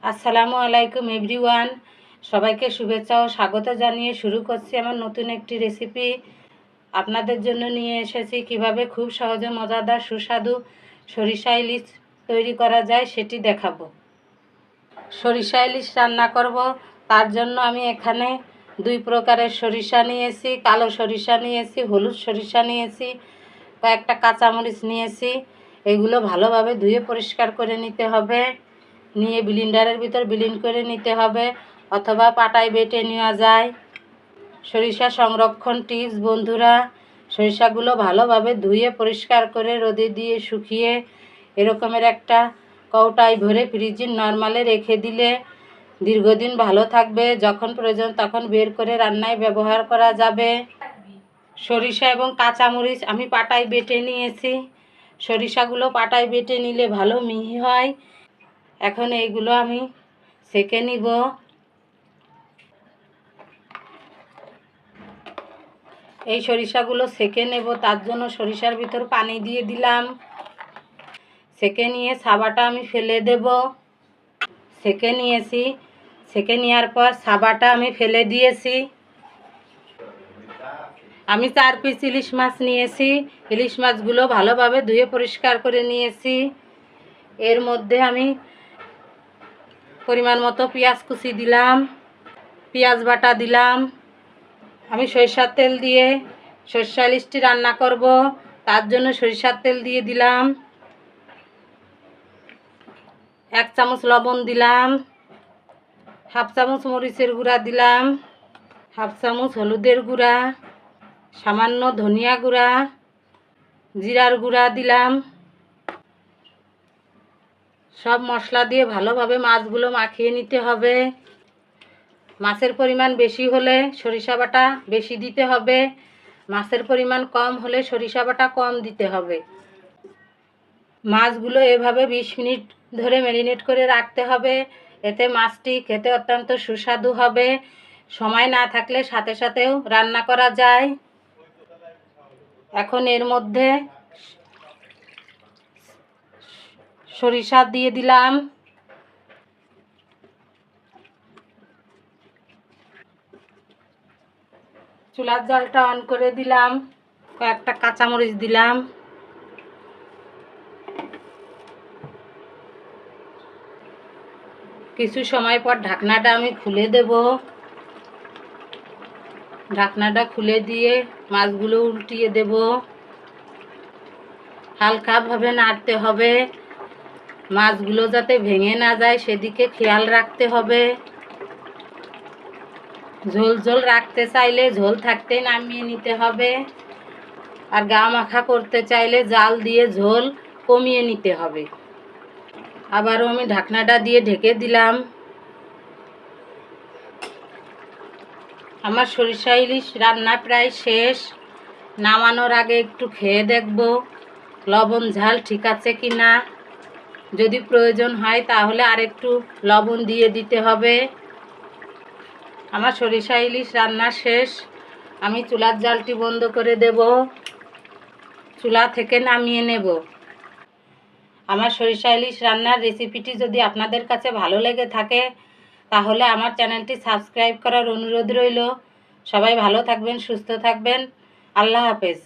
আসসালামু আলাইকুম এভরিওয়ান, সবাইকে শুভেচ্ছা ও স্বাগত জানিয়ে শুরু করছি আমার নতুন একটি রেসিপি। আপনাদের জন্য নিয়ে এসেছি কিভাবে খুব সহজে মজাদার সুস্বাদু সরিষা ইলিশ তৈরি করা যায় সেটি দেখাবো। সরিষা ইলিশ রান্না করব, তার জন্য আমি এখানে দুই প্রকারের সরিষা নিয়েছি। কালো সরিষা নিয়েছি, হলুদ সরিষা নিয়েছি, কয়েকটা কাঁচামরিচ নিয়েছি। এগুলো ভালোভাবে ধুয়ে পরিষ্কার করে নিতে হবে। নিয়ে ব্লেন্ডারের ভিতর ব্লেন্ড করে নিতে হবে, অথবা পাটায় বেটে নেওয়া যায়। সরিষা সংরক্ষণ টিপস বন্ধুরা, সরিষাগুলো ভালোভাবে ধুয়ে পরিষ্কার করে রোদে দিয়ে শুকিয়ে এরকমের একটা কৌটায় ভরে ফ্রিজে নরমালে রেখে দিলে দীর্ঘদিন ভালো থাকবে। যখন প্রয়োজন তখন বের করে রান্নায় ব্যবহার করা যাবে। সরিষা এবং কাঁচামরিচ আমি পাটায় বেটে নিয়েছি। সরিষাগুলো পাটায় বেটে নিলে ভালো মিহি হয়। এখন এইগুলো আমি সেঁকে নিব। এই সরিষাগুলো সেঁকে নেব, তার জন্য সরিষার ভিতর পানি দিয়ে দিলাম। সেঁকে নিয়ে সাবাটা আমি ফেলে দেব। সেঁকে নিয়েছি, সেঁকে নেওয়ার পর সাবাটা আমি ফেলে দিয়েছি। আমি 4 পিস ইলিশ মাছ নিয়েছি। ইলিশ মাছগুলো ভালোভাবে ধুয়ে পরিষ্কার করে নিয়েছি। এর মধ্যে আমি পরিমাণ মতো পেঁয়াজ কুচি দিলাম, পেঁয়াজ বাটা দিলাম। আমি সরিষার তেল দিয়ে সরিষা ইলিশটি রান্না করব, তার জন্য সরিষার তেল দিয়ে দিলাম। 1 চামচ লবণ দিলাম, হাফ চামচ মরিচের গুঁড়া দিলাম, হাফ চামচ হলুদের গুঁড়া, সামান্য ধনিয়া গুঁড়া, জিরার গুঁড়া দিলাম। সব মশলা দিয়ে ভালোভাবে মাছগুলো মাখিয়ে নিতে হবে। মাছের পরিমাণ বেশি হলে সরিষা বাটা বেশি দিতে হবে, মাছের পরিমাণ কম হলে সরিষা বাটা কম দিতে হবে। মাছগুলো এভাবে 20 মিনিট ধরে ম্যারিনেট করে রাখতে হবে, এতে মাছটি খেতে অত্যন্ত সুস্বাদু হবে। সময় না থাকলে সাথে সাথেও রান্না করা যায়। এখন এর মধ্যে সরিষা দিয়ে দিলাম। চুলার জালটা অন করে দিলাম। কয়েকটা কাঁচামরিচ দিলাম। কিছু সময় পর ঢাকনাটা আমি খুলে দেব। ঢাকনাটা খুলে দিয়ে মাছগুলো উল্টিয়ে দেব। হালকাভাবে নাড়তে হবে, মাছগুলো যাতে ভেঙে না যায় সেদিকে খেয়াল রাখতে হবে। ঝোল ঝোল রাখতে চাইলে ঝোল থাকতে নামিয়ে নিতে হবে, আর গা মাখা করতে চাইলে জাল দিয়ে ঝোল কমিয়ে নিতে হবে। আবারও আমি ঢাকনাটা দিয়ে ঢেকে দিলাম। আমার সরিষা ইলিশ রান্না প্রায় শেষ। নামানোর আগে একটু খেয়ে দেখব লবণ ঝাল ঠিক আছে কি না। যদি প্রয়োজন হয় তাহলে আরেকটু লবণ দিয়ে দিতে হবে। আমার সরিষা ইলিশ রান্না শেষ। আমি চুলার জালটি বন্ধ করে দেব, চুলা থেকে নামিয়ে নেব। আমার সরিষা ইলিশ রান্নার রেসিপিটি যদি আপনাদের কাছে ভালো লেগে থাকে তাহলে আমার চ্যানেলটি সাবস্ক্রাইব করার অনুরোধ রইল। সবাই ভালো থাকবেন, সুস্থ থাকবেন। আল্লাহ হাফেজ।